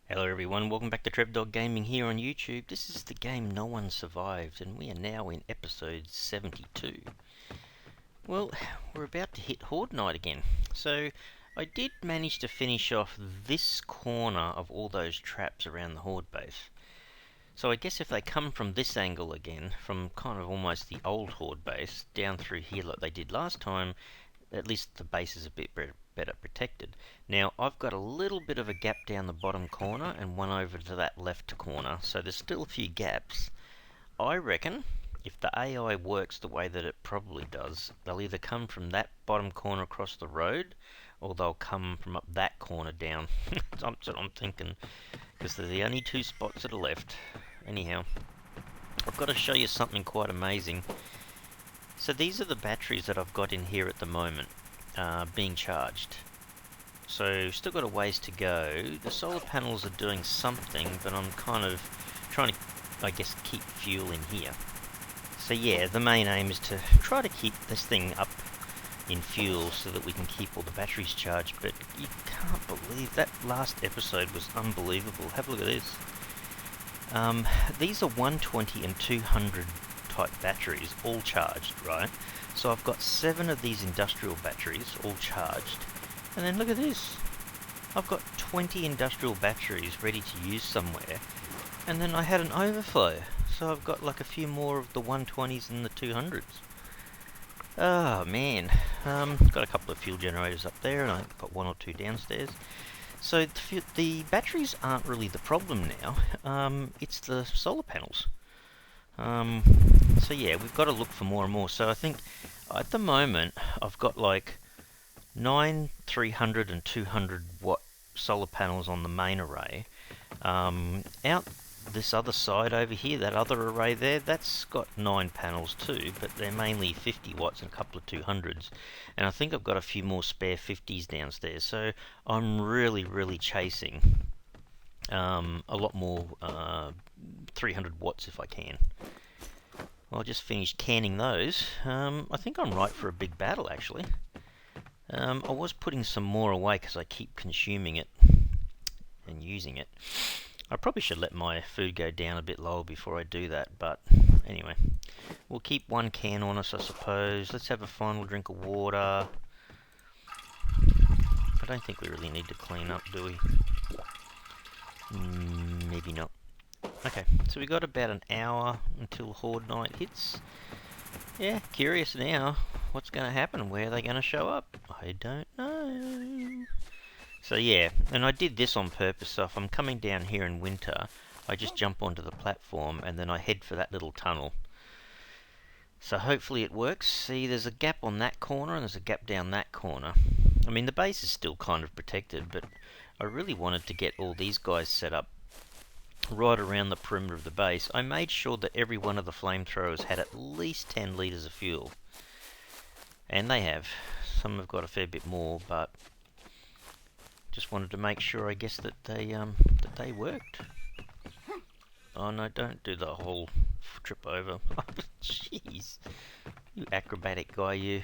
Hello everyone, welcome back to TrevDog Gaming here on YouTube. This is the game No One Survived, and we are now in episode 72. Well, we're about to hit Horde night again. So, I did manage to finish off this corner of all those traps around the Horde base. So I guess if they come from this angle again, from kind of almost the old Horde base, down through here like they did last time, at least the base is a bit better protected. Now I've got a little bit of a gap down the bottom corner and one over to that left corner, so there's still a few gaps. I reckon if the AI works the way that it probably does, they'll either come from that bottom corner across the road or they'll come from up that corner down. That's what I'm thinking, because they're the only two spots that are left. Anyhow, I've got to show you something quite amazing. So these are the batteries that I've got in here at the moment, being charged. So still got a ways to go. The solar panels are doing something, but I'm kind of trying to, I guess, keep fuel in here. So yeah, the main aim is to try to keep this thing up in fuel so that we can keep all the batteries charged, but you can't believe that last episode was unbelievable. Have a look at this. These are 120 and 200 type batteries, all charged, right? So I've got 7 of these industrial batteries, all charged. And then look at this. I've got 20 industrial batteries ready to use somewhere. And then I had an overflow. So I've got like a few more of the 120s and the 200s. Oh man. Got a couple of fuel generators up there, and I've got 1 or 2 downstairs. So the batteries aren't really the problem now. It's the solar panels. So yeah, we've got to look for more and more. So I think at the moment I've got like 9 300 and 200 watt solar panels on the main array. Out this other side over here, that other array there, that's got 9 panels too, but they're mainly 50 watts and a couple of 200s. And I think I've got a few more spare 50s downstairs. So I'm really chasing a lot more 300 watts if I can. Well, I just finished canning those. I think I'm right for a big battle, actually. I was putting some more away because I keep consuming it and using it. I probably should let my food go down a bit lower before I do that, but anyway. We'll keep 1 can on us, I suppose. Let's have a final drink of water. I don't think we really need to clean up, do we? Maybe not. Okay, so we got about an hour until Horde night hits. Yeah, curious now what's going to happen. Where are they going to show up? I don't know. So yeah, and I did this on purpose, so if I'm coming down here in winter, I just jump onto the platform and then I head for that little tunnel. So hopefully it works. See, there's a gap on that corner and there's a gap down that corner. I mean, the base is still kind of protected, but I really wanted to get all these guys set up right around the perimeter of the base. I made sure that every one of the flamethrowers had at least 10 litres of fuel. And they have. Some have got a fair bit more, but just wanted to make sure, I guess, that they worked. Oh no, don't do the whole trip over. Jeez. You acrobatic guy, you.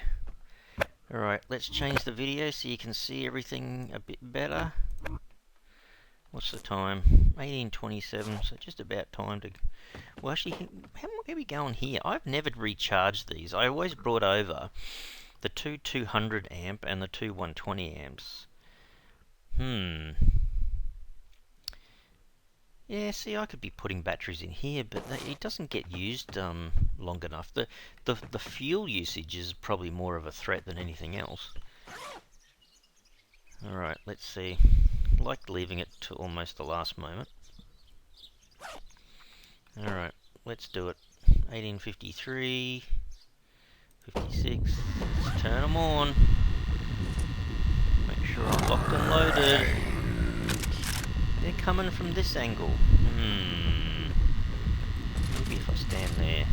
Alright, let's change the video so you can see everything a bit better. What's the time? 18:27, so just about time to... Well, actually, how are we going here? I've never recharged these. I always brought over the two 200 amp and the two 120 amps. Yeah, see, I could be putting batteries in here, but it doesn't get used long enough. The fuel usage is probably more of a threat than anything else. Alright, let's see. I like leaving it to almost the last moment. Alright, let's do it. 1853, 56, let's turn them on. Make sure I'm locked and loaded. They're coming from this angle. Maybe if I stand there.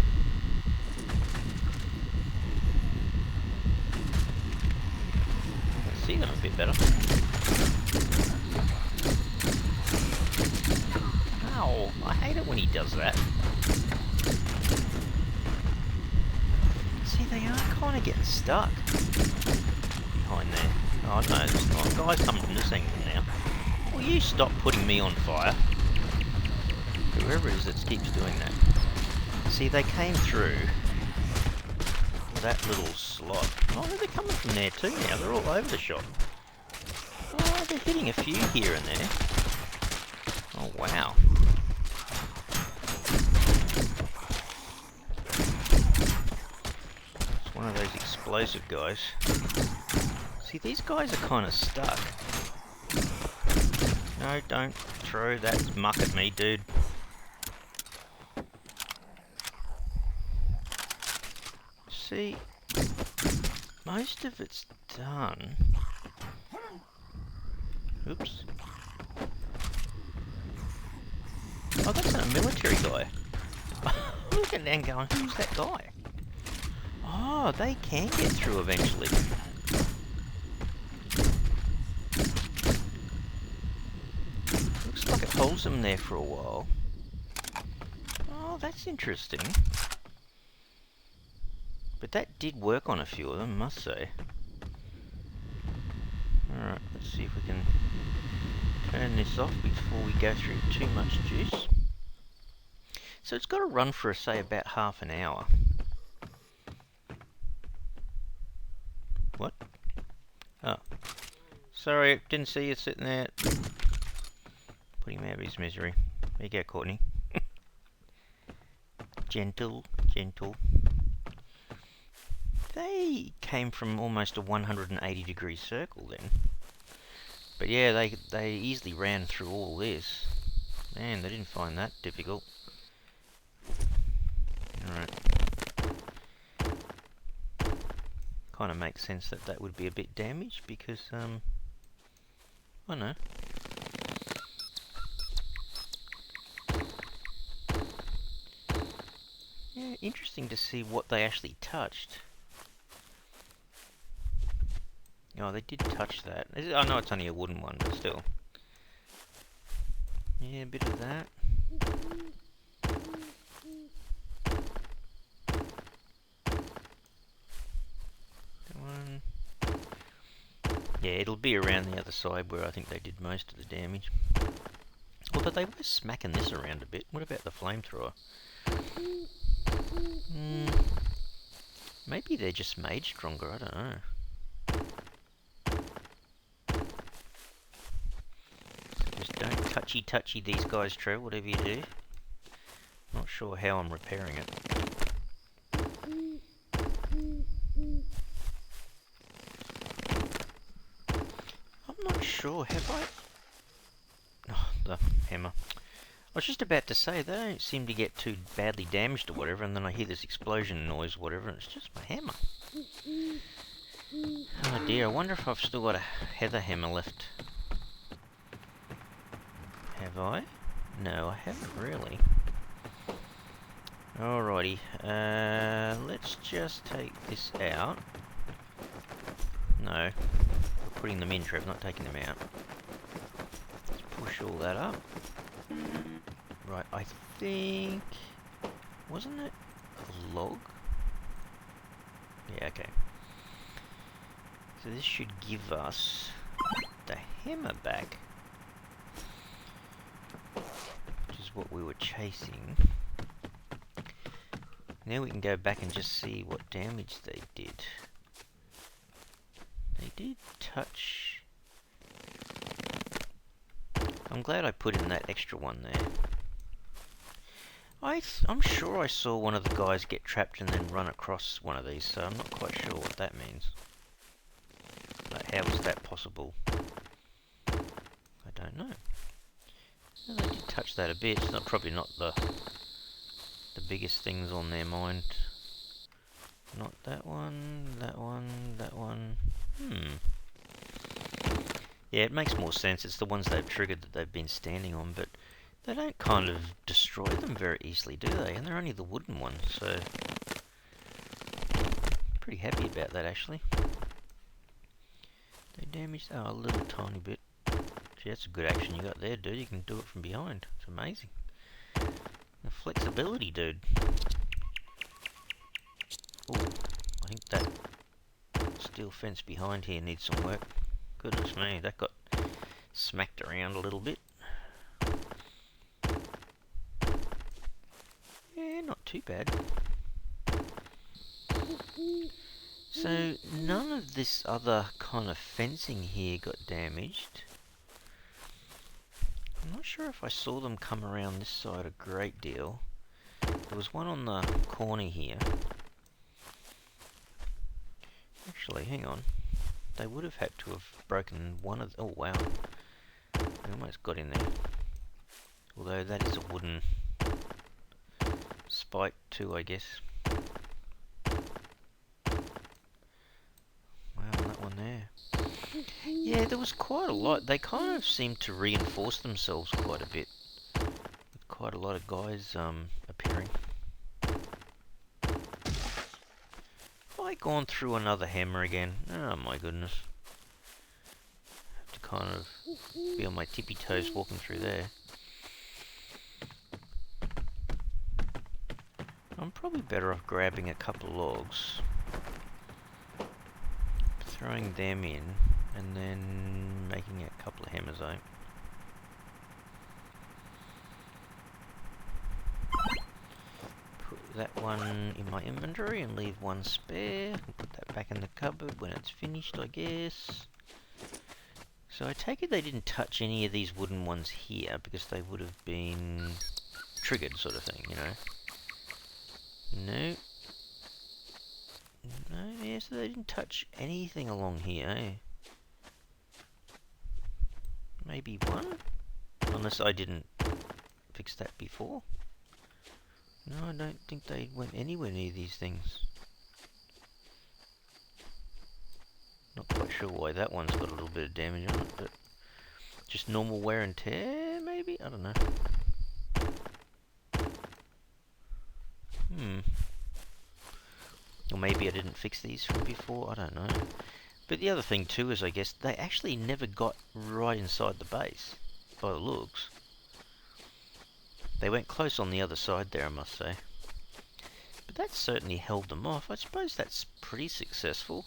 Let's see them a bit better. Ow, I hate it when he does that. See, they are kind of getting stuck behind there. Oh no, it's not. Guys coming from this angle now. Will you stop putting me on fire? Whoever it is that keeps doing that. See, they came through that little slot. Oh, they're coming from there too now. They're all over the shop. Oh, they're hitting a few here and there. Oh, wow. It's one of those explosive guys. See, these guys are kind of stuck. No, don't throw that muck at me, dude. See, most of it's done. Oops. Oh, that's a military guy. Looking down going, who's that guy? Oh, they can get through eventually. Looks like it holds them there for a while. Oh, that's interesting. But that did work on a few of them, I must say. Alright, let's see if we can turn this off before we go through too much juice. So it's got to run for, say, about half an hour. What? Oh. Sorry, didn't see you sitting there. Put him out of his misery. There you go, Courtney. Gentle, gentle. They came from almost a 180 degree circle then. But yeah, they easily ran through all this. Man, they didn't find that difficult. Alright. Kind of makes sense that that would be a bit damaged because, I don't know. Yeah, interesting to see what they actually touched. Oh, they did touch that. I know it's only a wooden one, but still. Yeah, a bit of that. One. Yeah, it'll be around the other side where I think they did most of the damage. Although they were smacking this around a bit. What about the flamethrower? Maybe they're just made stronger, I don't know. Just don't touchy these guys, Trev, whatever you do. Not sure how I'm repairing it. I'm not sure, have I? Oh, the hammer. I was just about to say, they don't seem to get too badly damaged or whatever, and then I hear this explosion noise or whatever, and it's just my hammer. Oh dear, I wonder if I've still got a heather hammer left. Have I? No, I haven't really. Alrighty, let's just take this out. No, we're putting them in, Trev, not taking them out. Let's push all that up. Right, I think... wasn't it a log? Yeah, okay. So this should give us the hammer back, which is what we were chasing. Now we can go back and just see what damage they did. They did touch... I'm glad I put in that extra one there. I'm sure I saw one of the guys get trapped and then run across one of these, so I'm not quite sure what that means. Like, how is that possible? I don't know. Well, they did touch that a bit. It's probably not the biggest things on their mind. Not that one, that one, that one. Yeah, it makes more sense. It's the ones they've triggered that they've been standing on, but they don't kind of destroy them very easily, do they? And they're only the wooden ones, so... pretty happy about that, actually. They damaged... oh, a little tiny bit. Gee, that's a good action you got there, dude. You can do it from behind. It's amazing. The flexibility, dude. Ooh, I think that steel fence behind here needs some work. Goodness me, that got smacked around a little bit. Yeah, not too bad. So none of this other kind of fencing here got damaged. I'm not sure if I saw them come around this side a great deal. There was one on the corner here. Actually, hang on. They would have had to have broken one of... Oh, wow. They almost got in there. Although that is a wooden spike too, I guess. Wow, that one there. Yeah, there was quite a lot. They kind of seemed to reinforce themselves quite a bit. With quite a lot of guys appearing. Have I gone through another hammer again? Oh my goodness. Have to kind of be on my tippy toes walking through there. I'm probably better off grabbing a couple of logs, throwing them in, and then making a couple of hammers out. Put that one in my inventory and leave one spare. Put that back in the cupboard when it's finished, I guess. So I take it they didn't touch any of these wooden ones here because they would have been triggered, sort of thing, you know. No. No, yeah, so they didn't touch anything along here, eh? Maybe one? Unless I didn't fix that before. No, I don't think they went anywhere near these things. Not quite sure why that one's got a little bit of damage on it, but just normal wear and tear, maybe? I don't know. Or maybe I didn't fix these from before, I don't know. But the other thing too is, I guess, they actually never got right inside the base, by the looks. They went close on the other side there, I must say. But that certainly held them off. I suppose that's pretty successful.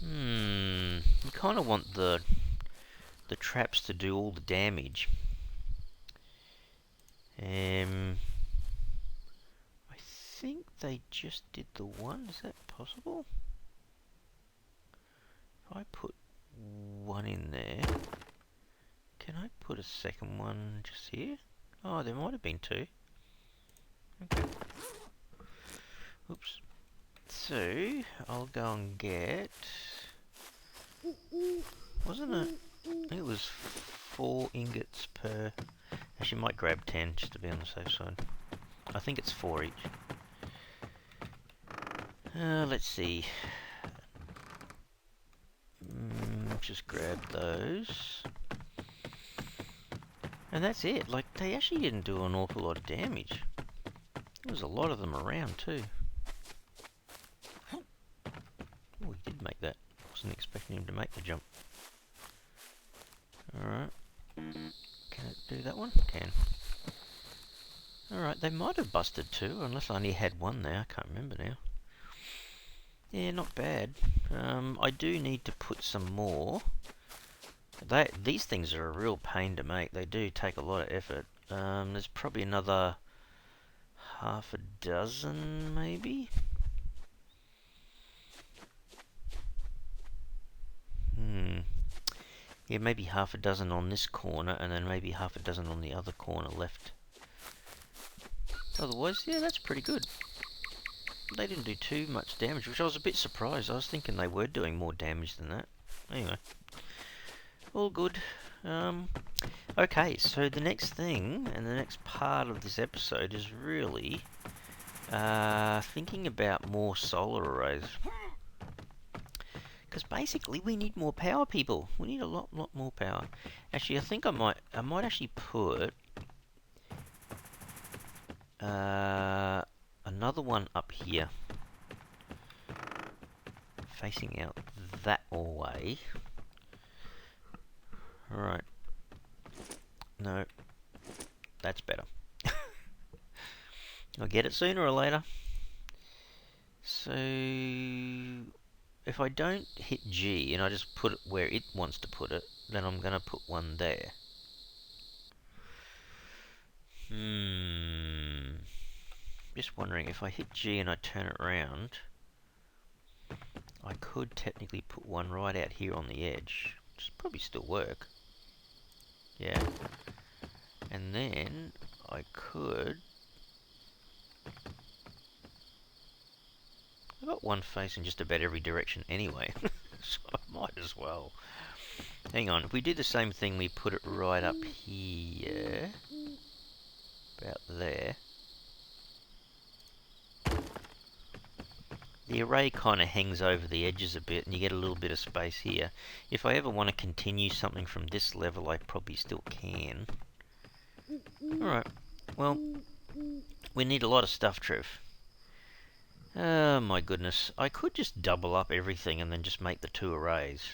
You kind of want the traps to do all the damage. I think they just did the one. Is that possible? If I put one in there, can I put a second one just here? Oh, there might have been two. Okay. Oops. So, I'll go and get... Wasn't it? I think it was 4 ingots per... Actually, might grab 10 just to be on the safe side. I think it's 4 each. Let's see. Just grab those. And that's it. Like, they actually didn't do an awful lot of damage. There was a lot of them around too. Oh, he did make that. Wasn't expecting him to make the jump. Alright. Can it do that one? Can. Alright, they might have busted two, unless I only had one there. I can't remember now. Yeah, not bad. I do need to put some more. These things are a real pain to make. They do take a lot of effort. There's probably another half a dozen, maybe? Yeah, maybe half a dozen on this corner, and then maybe half a dozen on the other corner left. Otherwise, yeah, that's pretty good. They didn't do too much damage, which I was a bit surprised. I was thinking they were doing more damage than that. Anyway, all good. Okay, so the next thing, and the next part of this episode is really thinking about more solar arrays. Because basically we need more power, people. We need a lot more power. Actually, I think I might actually put another one up here, facing out that way. Alright. No. That's better. I'll get it sooner or later. So... if I don't hit G and I just put it where it wants to put it, then I'm going to put one there. Just wondering, if I hit G and I turn it around, I could technically put one right out here on the edge, which would probably still work. Yeah. And then I could... I've got one facing just about every direction anyway, so I might as well. Hang on, if we do the same thing, we put it right up here, about there. The array kind of hangs over the edges a bit, and you get a little bit of space here. If I ever want to continue something from this level, I probably still can. Alright, well, we need a lot of stuff, Trev. Oh my goodness. I could just double up everything and then just make the two arrays.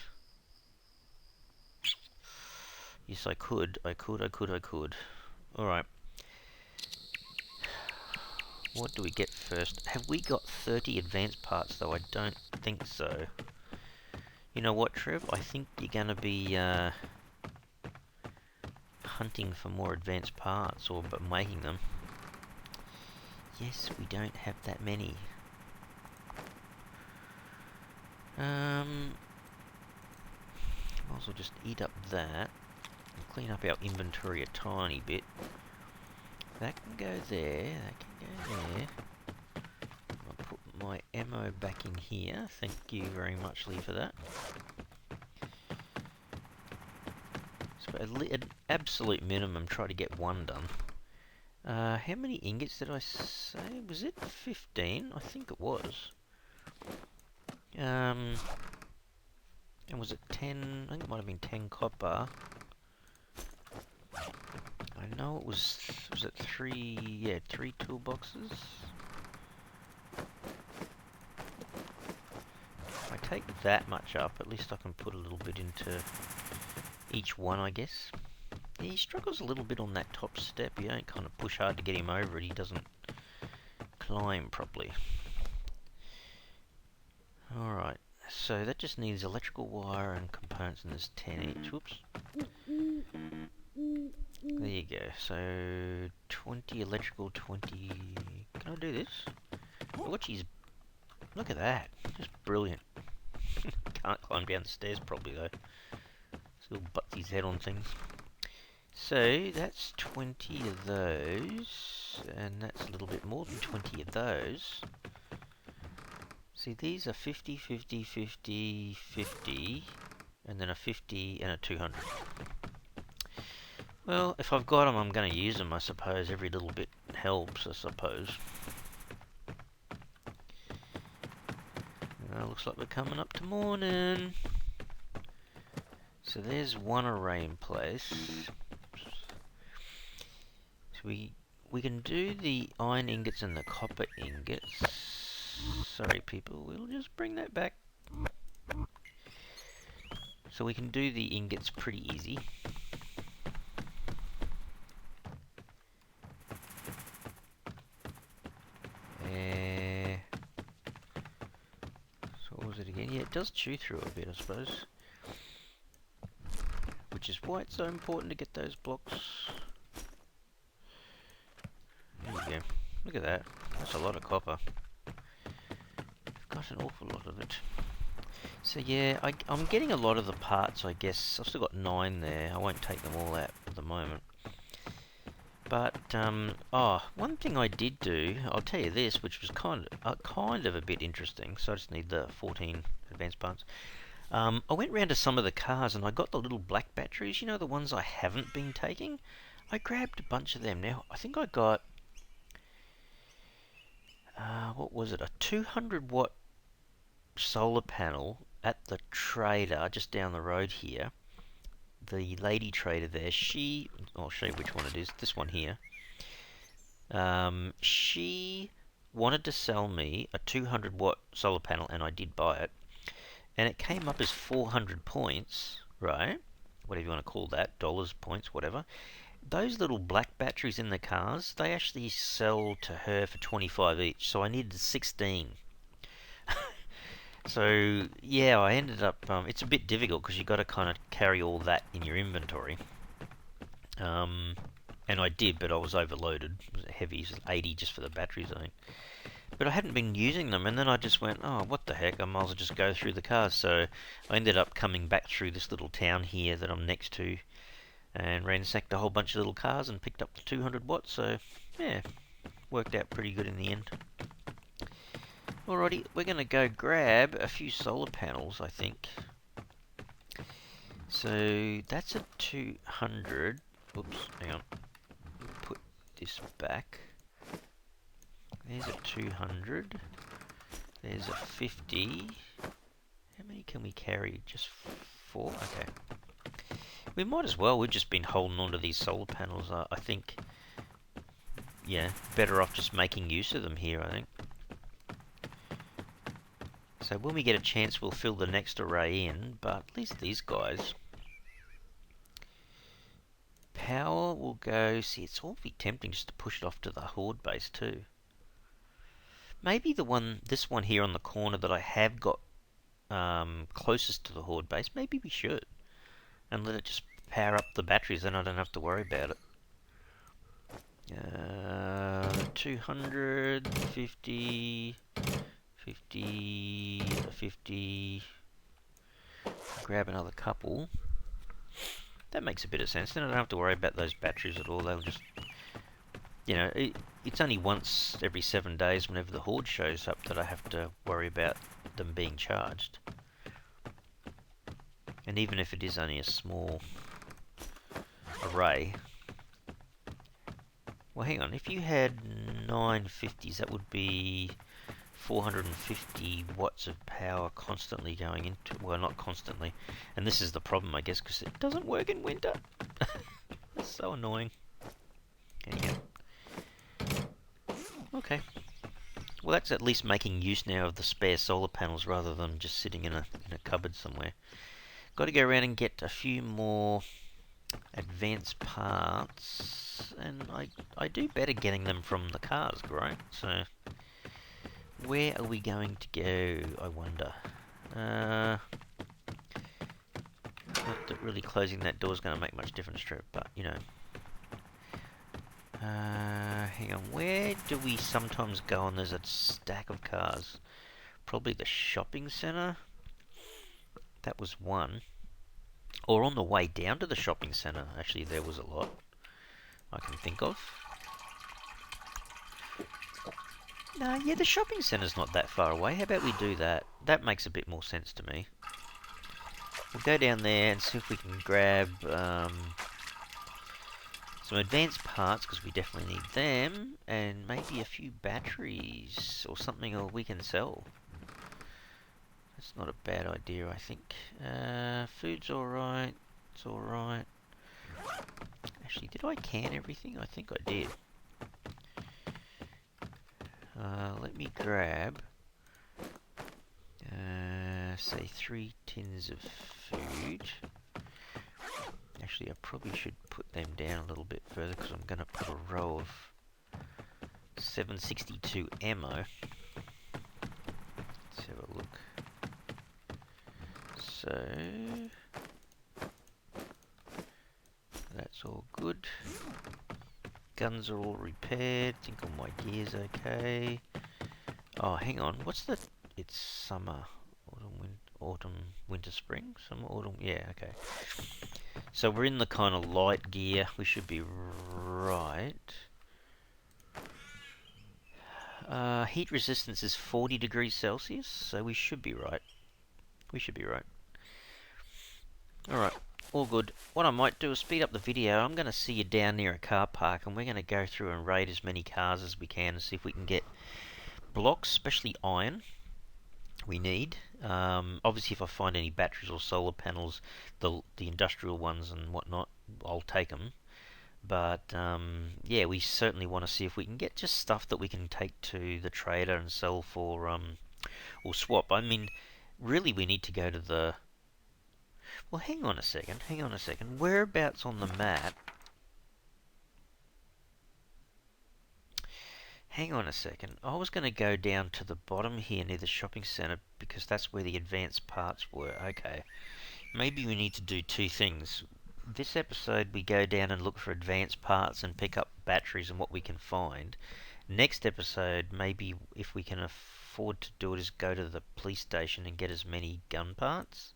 Yes, I could. I could. Alright. What do we get first? Have we got 30 advanced parts, though? I don't think so. You know what, Trev? I think you're going to be hunting for more advanced parts, or but making them. Yes, we don't have that many. Might as well just eat up that and clean up our inventory a tiny bit. That can go there, that can go there. I'll put my ammo back in here. Thank you very much, Lee, for that. So at absolute minimum, try to get one done. How many ingots did I say? Was it 15? I think it was. And was it 10? I think it might have been 10 copper. I know it was it 3, yeah, 3 toolboxes? If I take that much up, at least I can put a little bit into each one, I guess. Yeah, he struggles a little bit on that top step. You don't kind of push hard to get him over it. He doesn't climb properly. Alright, so that just needs electrical wire and components, and there's 10 each. Whoops. There you go. So 20 electrical, 20... Can I do this? Look at that. Just brilliant. Can't climb down the stairs probably though. Still butts his head on things. So that's 20 of those, and that's a little bit more than 20 of those. See, these are 50, 50, 50, 50, and then a 50 and a 200. Well, if I've got them, I'm going to use them, I suppose. Every little bit helps, I suppose. Looks like we're coming up to morning. So there's one array in place. So we can do the iron ingots and the copper ingots. Sorry, people, we'll just bring that back. So we can do the ingots pretty easy. So what was it again? Yeah, it does chew through a bit, I suppose. Which is why it's so important to get those blocks. There we go. Look at that. That's a lot of copper. Got an awful lot of it. So yeah, I'm getting a lot of the parts, I guess. I've still got 9 there. I won't take them all out at the moment. But, one thing I did do, I'll tell you this, which was kind of a bit interesting. So I just need the 14 advanced parts. I went round to some of the cars and I got the little black batteries, you know, the ones I haven't been taking. I grabbed a bunch of them. Now, I think I got, what was it, a 200 watt solar panel at the trader just down the road here. The lady trader there, I'll show you which one it is, this one here. She wanted to sell me a 200 watt solar panel, and I did buy it. And it came up as 400 points, right? Whatever you want to call that, dollars, points, whatever. Those little black batteries in the cars, they actually sell to her for 25 each, so I needed 16. So yeah, I ended up. It's a bit difficult because you got to kind of carry all that in your inventory. And I did, but I was overloaded. It was heavy, it was 80 just for the batteries, I think. But I hadn't been using them, and then I just went, oh, what the heck, I might as well just go through the cars. So I ended up coming back through this little town here that I'm next to, and ransacked a whole bunch of little cars and picked up the 200 watts, so yeah, worked out pretty good in the end. Alrighty, we're going to go grab a few solar panels, I think. So that's a 200. Oops, hang on. Put this back. There's a 200. There's a 50. How many can we carry? Just 4? Okay. We might as well. We've just been holding on to these solar panels. I think, yeah, better off just making use of them here, I think. So when we get a chance, we'll fill the next array in, but at least these guys. Power will go. See, it's awfully tempting just to push it off to the Horde base too. Maybe this one here on the corner that I have got closest to the Horde base, maybe we should. And let it just power up the batteries, then I don't have to worry about it. 200, 50, 50, 50. Grab another couple. That makes a bit of sense. Then I don't have to worry about those batteries at all. They'll just, you know, it's only once every 7 days whenever the Horde shows up that I have to worry about them being charged. And even if it is only a small array. Well, hang on. If you had 950s, that would be 450 watts of power constantly going into... Well, not constantly. And this is the problem, I guess, because it doesn't work in winter. That's so annoying. Anyhow. Okay. Well, that's at least making use now of the spare solar panels rather than just sitting in a cupboard somewhere. Got to go around and get a few more advanced parts, and I do better getting them from the cars, right? So where are we going to go, I wonder? Not that really closing that door is going to make much difference to it, but you know. Hang on, where do we sometimes go and there's a stack of cars? Probably the shopping centre. That was one. Or on the way down to the shopping centre, actually there was a lot I can think of. No, yeah, the shopping centre's not that far away. How about we do that? That makes a bit more sense to me. We'll go down there and see if we can grab some advanced parts, because we definitely need them, and maybe a few batteries or something or we can sell. That's not a bad idea, I think. Food's alright. It's alright. Actually, did I can everything? I think I did. Let me grab, say 3 tins of food. Actually, I probably should put them down a little bit further because I'm going to put a row of 762 ammo. Let's have a look. So that's all good. Guns are all repaired. I think all my gear's okay. Oh, hang on. What's the... It's summer. Autumn, winter, spring? Summer, autumn... Yeah, okay. So we're in the kind of light gear. We should be right. Heat resistance is 40 degrees Celsius, so we should be right. We should be right. Alright, all good. What I might do is speed up the video. I'm going to see you down near a car park, and we're going to go through and raid as many cars as we can and see if we can get blocks, especially iron. We need. Obviously, if I find any batteries or solar panels, the industrial ones and whatnot, I'll take them. But yeah, we certainly want to see if we can get just stuff that we can take to the trader and sell for or swap. I mean, really, we need to go to the... Well, hang on a second. Hang on a second. Whereabouts on the map? Hang on a second. I was going to go down to the bottom here near the shopping centre because that's where the advanced parts were. Okay. Maybe we need to do two things. This episode we go down and look for advanced parts and pick up batteries and what we can find. Next episode, maybe if we can afford to do it, is go to the police station and get as many gun parts.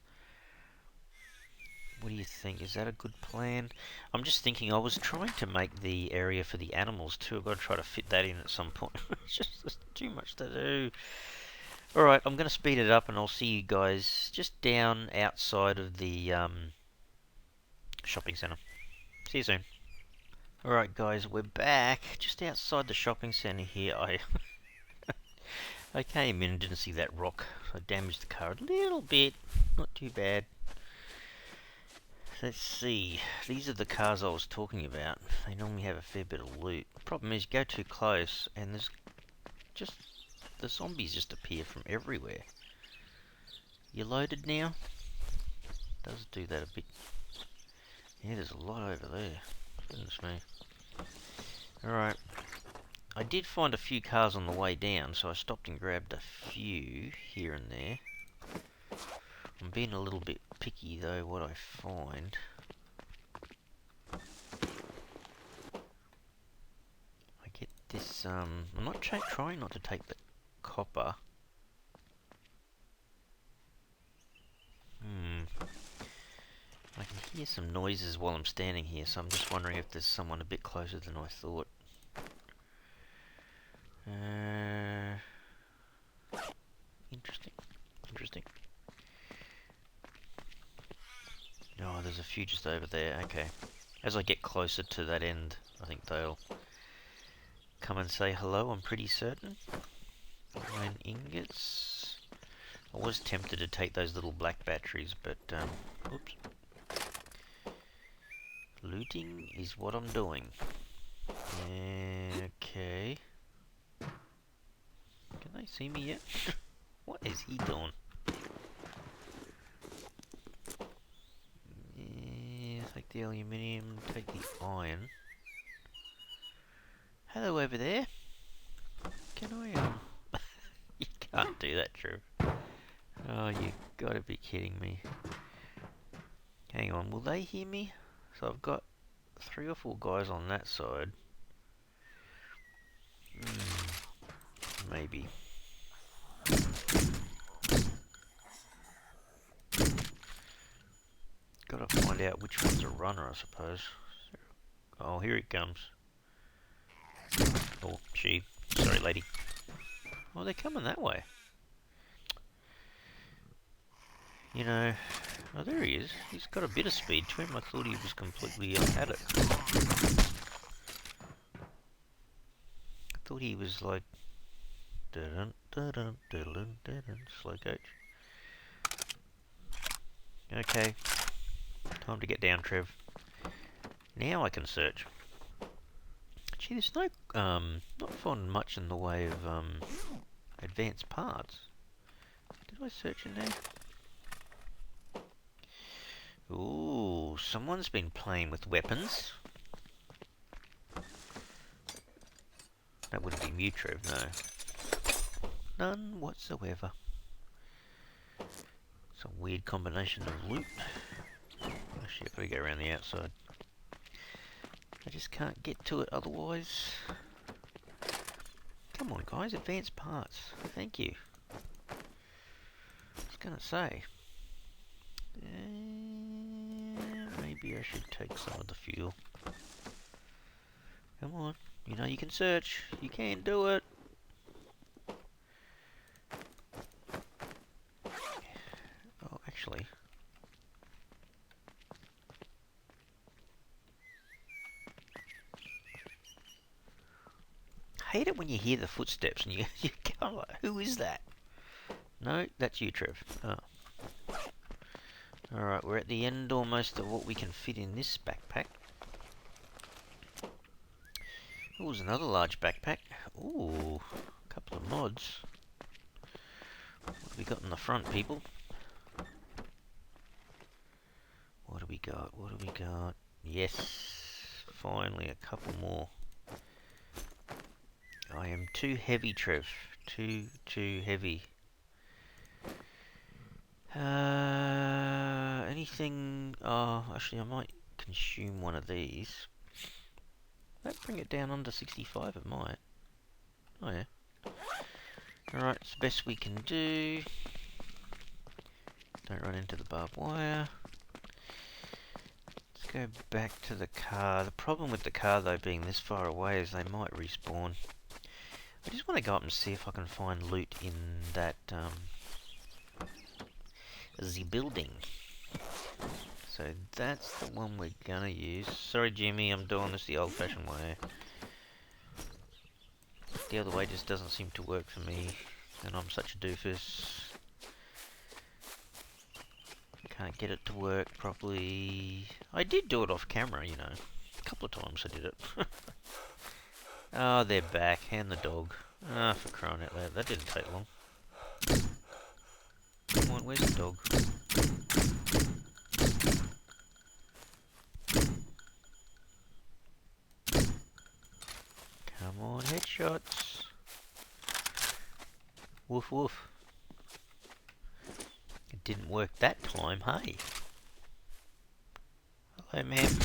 What do you think? Is that a good plan? I'm just thinking, I was trying to make the area for the animals too. I've got to try to fit that in at some point. It's just there's too much to do. Alright, I'm going to speed it up and I'll see you guys just down outside of the shopping centre. See you soon. Alright guys, we're back. Just outside the shopping centre here. I came in and didn't see that rock. I damaged the car a little bit. Not too bad. Let's see. These are the cars I was talking about. They normally have a fair bit of loot. The problem is, you go too close and there's just... the zombies just appear from everywhere. You loaded now? Does do that a bit. Yeah, there's a lot over there. Goodness me. Alright. I did find a few cars on the way down, so I stopped and grabbed a few here and there. I'm being a little bit picky though what I find. I get this, I'm not trying not to take the copper. I can hear some noises while I'm standing here, so I'm just wondering if there's someone a bit closer than I thought. Interesting. Interesting. Oh, there's a few just over there. Okay. As I get closer to that end, I think they'll come and say hello, I'm pretty certain. Iron ingots. I was tempted to take those little black batteries, but, oops. Looting is what I'm doing. Okay. Can they see me yet? What is he doing? Yeah, take the aluminium, take the iron. Hello over there. Can I, you can't do that, Drew. Oh, you gotta be kidding me. Hang on, will they hear me? So I've got 3 or 4 guys on that side. Maybe. Gotta find out which one's a runner, I suppose. Oh, here it comes. Oh, she. Sorry, lady. Oh, they're coming that way. You know, oh, there he is. He's got a bit of speed to him. I thought he was completely at it. I thought he was like... dun dun dun dun dun dun, slow coach. Okay. Time to get down, Trev. Now I can search. Gee, there's no... not finding much in the way of, advanced parts. Did I search in there? Ooh, someone's been playing with weapons. That wouldn't be you, Trev, no. None whatsoever. It's a weird combination of loot. Actually, I've got to go around the outside. I just can't get to it otherwise. Come on, guys, advanced parts. Thank you. I was going to say. Maybe I should take some of the fuel. Come on. You know you can search. You can do it. Oh, actually. I hate it when you hear the footsteps and you go like, who is that? No, that's you, Trev. Oh. Alright, we're at the end almost of what we can fit in this backpack. Oh, there's another large backpack. Ooh, a couple of mods. What have we got in the front, people? What do we got? What do we got? Yes, finally a couple more. I am too heavy, Trev. Too heavy. Anything... Oh, actually, I might consume one of these. That bring it down under 65, it might. Oh, yeah. Alright, it's the best we can do. Don't run into the barbed wire. Let's go back to the car. The problem with the car, though, being this far away is they might respawn. I just want to go up and see if I can find loot in that, the building. So that's the one we're gonna use. Sorry, Jimmy, I'm doing this the old-fashioned way. The other way just doesn't seem to work for me, and I'm such a doofus. Can't get it to work properly. I did do it off camera, you know. A couple of times I did it. Oh, they're back. And the dog. Ah, for crying out loud. That didn't take long. Come on, where's the dog? Come on, headshots. Woof woof. It didn't work that time, hey? Hello, ma'am.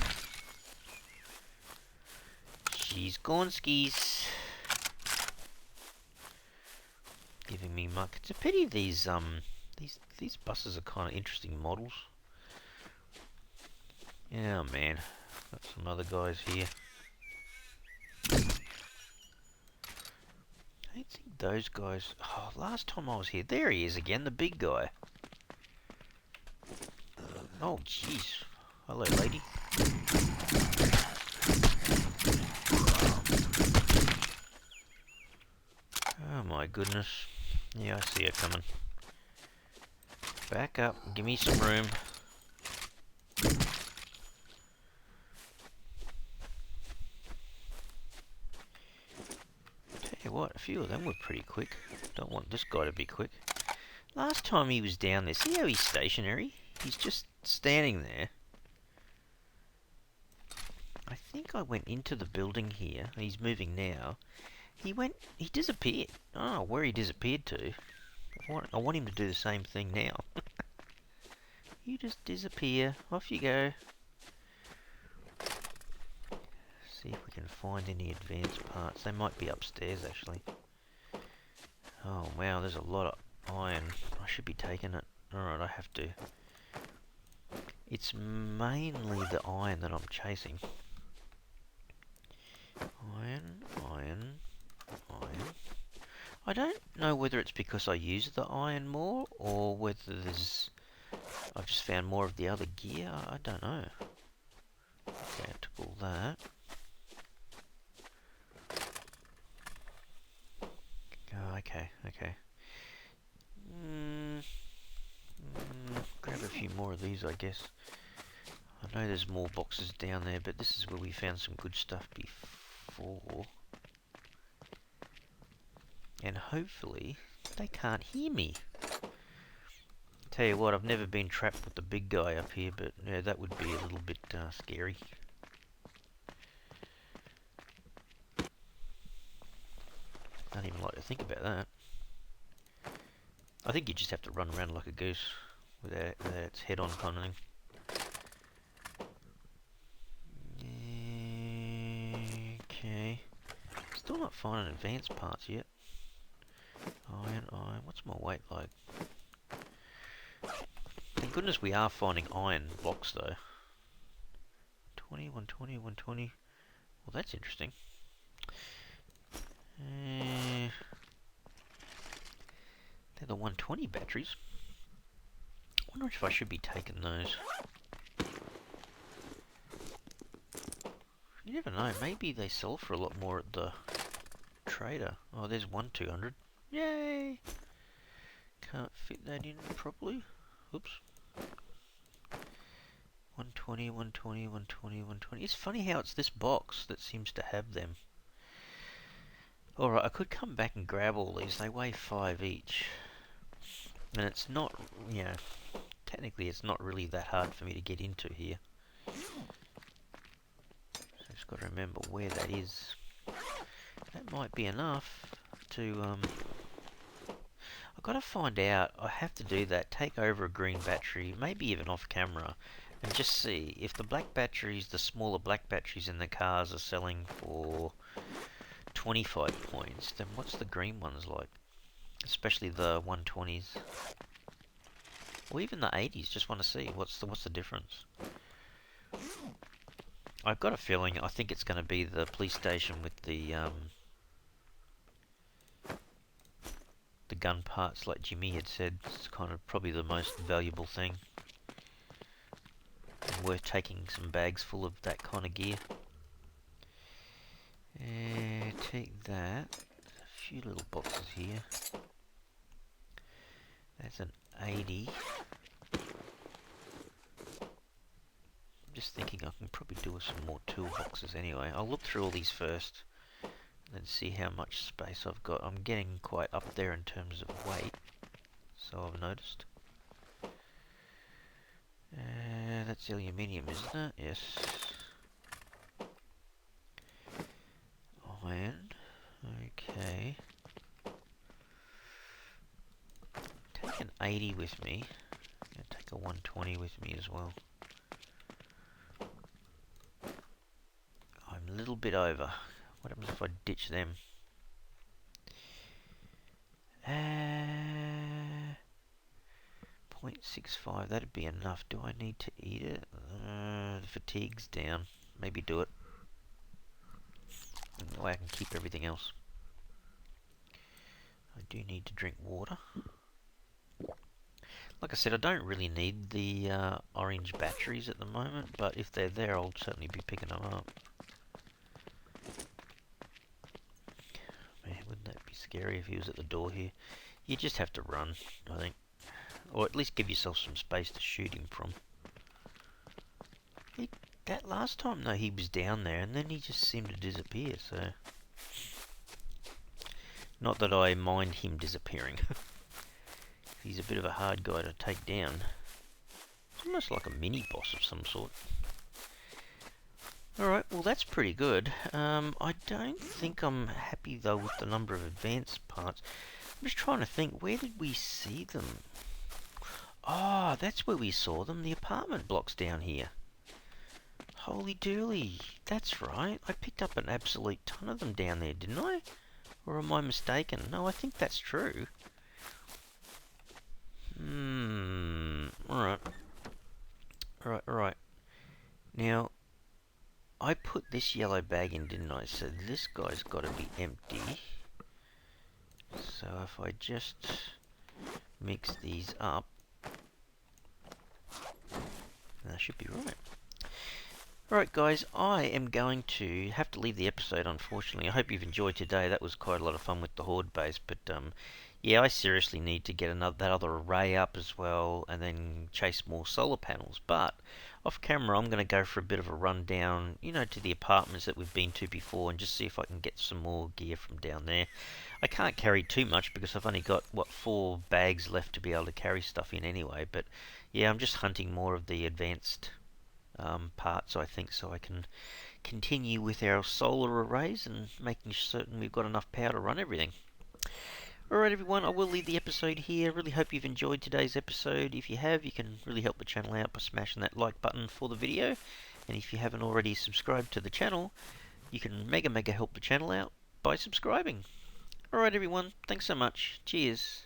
She's gone skis. Giving me muck. It's a pity these buses are kind of interesting models. Yeah, man. Got some other guys here. I don't think those guys... Oh, last time I was here... There he is again, the big guy. Oh, jeez. Hello, lady. Oh, my goodness. Yeah, I see her coming. Back up. Give me some room. Tell you what, a few of them were pretty quick. Don't want this guy to be quick. Last time he was down there, see how he's stationary? He's just standing there. I think I went into the building here. He's moving now. He disappeared. I don't know where he disappeared to. I want him to do the same thing now. You just disappear. Off you go. See if we can find any advanced parts. They might be upstairs, actually. Oh, wow, there's a lot of iron. I should be taking it. Alright, I have to. It's mainly the iron that I'm chasing. Iron, iron, iron. I don't know whether it's because I use the iron more, or whether I've just found more of the other gear. I don't know. Okay, I took all that. Oh, okay. Grab a few more of these, I guess. I know there's more boxes down there, but this is where we found some good stuff before. And hopefully, they can't hear me. Tell you what, I've never been trapped with the big guy up here, but yeah, that would be a little bit scary. I don't even like to think about that. I think you just have to run around like a goose without its head on kind of thing. Okay. Still not finding advanced parts yet. Iron. What's my weight like? Thank goodness we are finding iron blocks though. 20, 120, 120. Well, that's interesting. They're the 120 batteries. I wonder if I should be taking those. You never know, maybe they sell for a lot more at the trader. Oh, there's 200. Yay! Can't fit that in properly. Oops. 120, 120, 120, 120. It's funny how it's this box that seems to have them. Alright, I could come back and grab all these. They weigh 5 each. And it's not, you know, technically it's not really that hard for me to get into here. So just got to remember where that is. That might be enough to, I've got to find out. I have to do that. Take over a green battery, maybe even off camera, and just see if the black batteries, the smaller black batteries in the cars are selling for 25 points, then what's the green ones like? Especially the 120s. Or even the 80s, just want to see what's the difference. I've got a feeling, I think it's going to be the police station with the gun parts, like Jimmy had said. It's kind of probably the most valuable thing. And worth taking some bags full of that kind of gear. Take that. A few little boxes here. That's an 80. I'm just thinking I can probably do with some more toolboxes anyway. I'll look through all these first and see how much space I've got. I'm getting quite up there in terms of weight, so I've noticed. That's aluminium, isn't it? Yes. Iron. Okay. Take an 80 with me. I'm going to take a 120 with me as well. I'm a little bit over. What happens if I ditch them? 0.65, that'd be enough. Do I need to eat it? The fatigue's down. Maybe do it. That way I can keep everything else. I do need to drink water. Like I said, I don't really need the orange batteries at the moment, but if they're there, I'll certainly be picking them up. Man, wouldn't that be scary if he was at the door here? You just have to run, I think. Or at least give yourself some space to shoot him from. That last time, though, he was down there, and then he just seemed to disappear, so... Not that I mind him disappearing. He's a bit of a hard guy to take down. It's almost like a mini-boss of some sort. Alright, well that's pretty good. I don't think I'm happy, though, with the number of advanced parts. I'm just trying to think, where did we see them? Oh, that's where we saw them, the apartment blocks down here. Holy dooly, that's right. I picked up an absolute ton of them down there, didn't I? Or am I mistaken? No, I think that's true. Alright. Alright. Now, I put this yellow bag in, didn't I? So this guy's got to be empty. So if I just mix these up, that should be right. Alright guys, I am going to have to leave the episode, unfortunately. I hope you've enjoyed today. That was quite a lot of fun with the Horde base, but yeah, I seriously need to get that other array up as well, and then chase more solar panels. But off camera, I'm going to go for a bit of a run down, you know, to the apartments that we've been to before, and just see if I can get some more gear from down there. I can't carry too much because I've only got, 4 bags left to be able to carry stuff in anyway. But yeah, I'm just hunting more of the advanced parts, I think, so I can continue with our solar arrays and making certain we've got enough power to run everything. Alright everyone, I will leave the episode here. Really hope you've enjoyed today's episode. If you have, you can really help the channel out by smashing that like button for the video. And if you haven't already subscribed to the channel, you can mega help the channel out by subscribing. Alright everyone, thanks so much. Cheers.